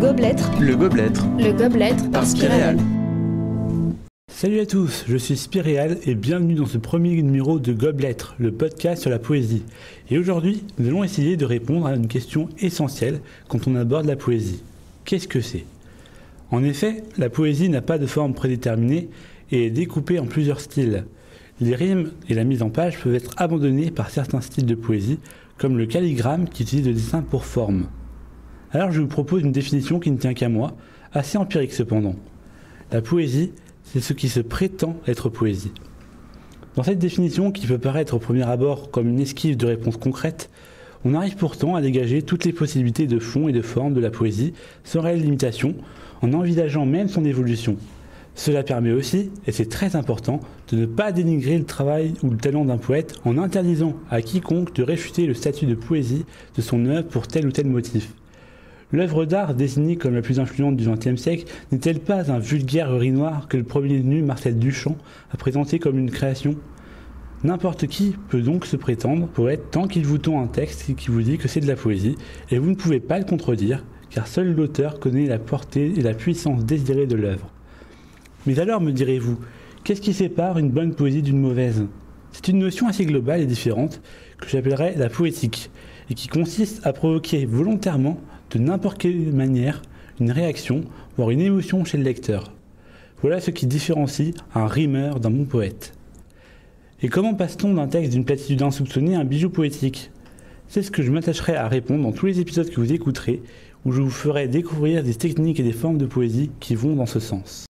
Goblettre. Le Goblettre. Le Goblettre par Spiréal. Salut à tous, je suis Spiréal et bienvenue dans ce premier numéro de Goblettre, le podcast sur la poésie. Et aujourd'hui, nous allons essayer de répondre à une question essentielle quand on aborde la poésie. Qu'est-ce que c'est ? En effet, la poésie n'a pas de forme prédéterminée et est découpée en plusieurs styles. Les rimes et la mise en page peuvent être abandonnés par certains styles de poésie, comme le calligramme qui utilise le dessin pour forme. Alors je vous propose une définition qui ne tient qu'à moi, assez empirique cependant. La poésie, c'est ce qui se prétend être poésie. Dans cette définition, qui peut paraître au premier abord comme une esquive de réponse concrète, on arrive pourtant à dégager toutes les possibilités de fond et de forme de la poésie sans réelle limitation, en envisageant même son évolution. Cela permet aussi, et c'est très important, de ne pas dénigrer le travail ou le talent d'un poète en interdisant à quiconque de réfuter le statut de poésie de son œuvre pour tel ou tel motif. L'œuvre d'art désignée comme la plus influente du XXe siècle n'est-elle pas un vulgaire urinoir que le premier venu Marcel Duchamp a présenté comme une création ? N'importe qui peut donc se prétendre poète tant qu'il vous tend un texte qui vous dit que c'est de la poésie, et vous ne pouvez pas le contredire, car seul l'auteur connaît la portée et la puissance désirée de l'œuvre. Mais alors, me direz-vous, qu'est-ce qui sépare une bonne poésie d'une mauvaise ? C'est une notion assez globale et différente que j'appellerais la poétique, et qui consiste à provoquer volontairement, de n'importe quelle manière, une réaction, voire une émotion chez le lecteur. Voilà ce qui différencie un rimeur d'un bon poète. Et comment passe-t-on d'un texte d'une platitude insoupçonnée à un bijou poétique ? C'est ce que je m'attacherai à répondre dans tous les épisodes que vous écouterez, où je vous ferai découvrir des techniques et des formes de poésie qui vont dans ce sens.